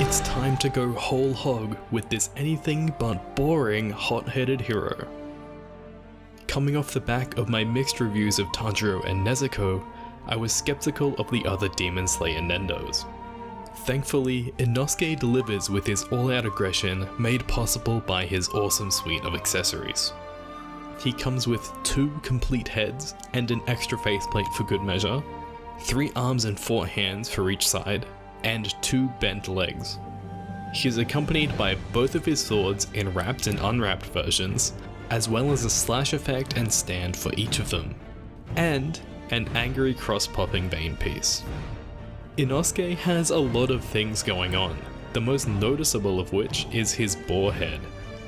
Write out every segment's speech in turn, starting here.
it's time to go whole hog with this anything but boring hot-headed hero. Coming off the back of my mixed reviews of Tanjiro and Nezuko, I was skeptical of the other Demon Slayer Nendos. Thankfully, Inosuke delivers with his all-out aggression made possible by his awesome suite of accessories. He comes with 2 complete heads and an extra faceplate for good measure, 3 arms and 4 hands for each side, and 2 bent legs. He is accompanied by both of his swords in wrapped and unwrapped versions, as well as a slash effect and stand for each of them, and an angry cross-popping vein piece. Inosuke has a lot of things going on, the most noticeable of which is his boar head,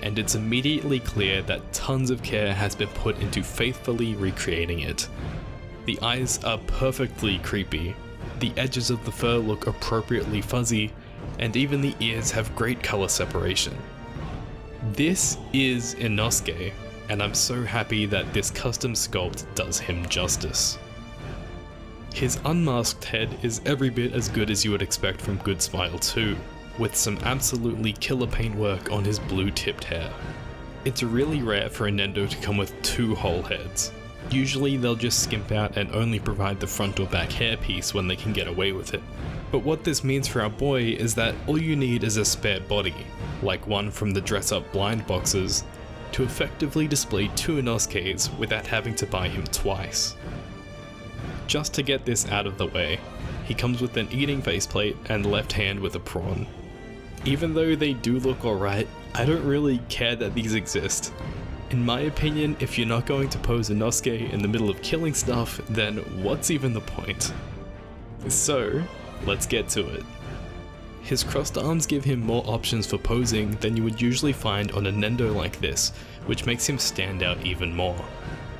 and it's immediately clear that tons of care has been put into faithfully recreating it. The eyes are perfectly creepy, the edges of the fur look appropriately fuzzy, and even the ears have great color separation. This is Inosuke, and I'm so happy that this custom sculpt does him justice. His unmasked head is every bit as good as you would expect from Good Smile 2, with some absolutely killer paintwork on his blue-tipped hair. It's really rare for a Nendo to come with 2 whole heads. Usually they'll just skimp out and only provide the front or back hairpiece when they can get away with it. But what this means for our boy is that all you need is a spare body, like one from the Dress Up blind boxes, to effectively display 2 Inosuke's without having to buy him twice. Just to get this out of the way, he comes with an Eating Faceplate and left hand with a prawn. Even though they do look alright, I don't really care that these exist. In my opinion, if you're not going to pose Inosuke in the middle of killing stuff, then what's even the point? So, let's get to it. His crossed arms give him more options for posing than you would usually find on a Nendo like this, which makes him stand out even more.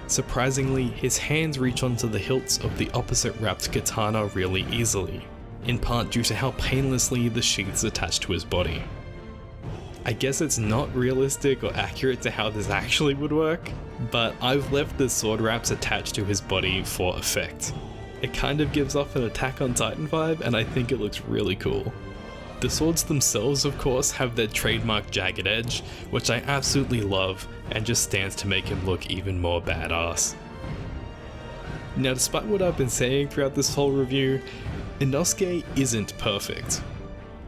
Surprisingly, his hands reach onto the hilts of the opposite wrapped katana really easily, in part due to how painlessly the sheaths attach to his body. I guess it's not realistic or accurate to how this actually would work, but I've left the sword wraps attached to his body for effect. It kind of gives off an Attack on Titan vibe, and I think it looks really cool. The swords themselves, of course, have their trademark jagged edge, which I absolutely love, and just stands to make him look even more badass. Now, despite what I've been saying throughout this whole review, Inosuke isn't perfect.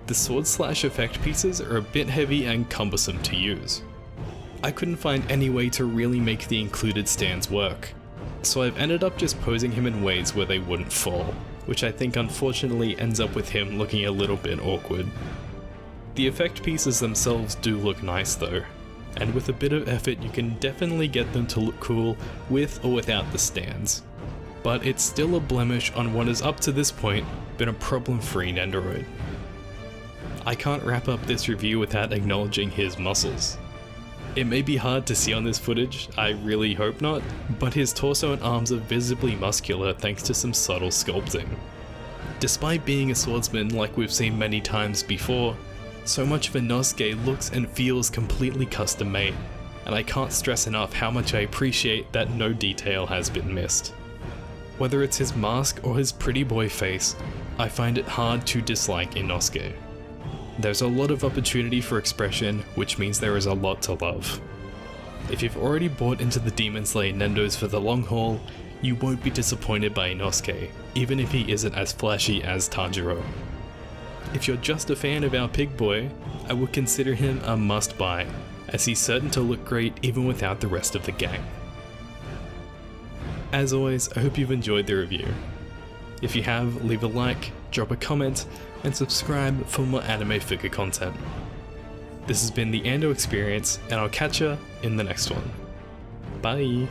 The sword slash effect pieces are a bit heavy and cumbersome to use. I couldn't find any way to really make the included stands work, so I've ended up just posing him in ways where they wouldn't fall, which I think unfortunately ends up with him looking a little bit awkward. The effect pieces themselves do look nice though, and with a bit of effort you can definitely get them to look cool with or without the stands. But it's still a blemish on what has up to this point been a problem-free Nendoroid. I can't wrap up this review without acknowledging his muscles. It may be hard to see on this footage, I really hope not, but his torso and arms are visibly muscular thanks to some subtle sculpting. Despite being a swordsman like we've seen many times before, so much of Inosuke looks and feels completely custom made, and I can't stress enough how much I appreciate that no detail has been missed. Whether it's his mask or his pretty boy face, I find it hard to dislike Inosuke. There's a lot of opportunity for expression, which means there is a lot to love. If you've already bought into the Demon Slayer Nendos for the long haul, you won't be disappointed by Inosuke, even if he isn't as flashy as Tanjiro. If you're just a fan of our pig boy, I would consider him a must-buy, as he's certain to look great even without the rest of the gang. As always, I hope you've enjoyed the review. If you have, leave a like, drop a comment, and subscribe for more anime figure content. This has been the Ando Experience, and I'll catch ya in the next one. Bye!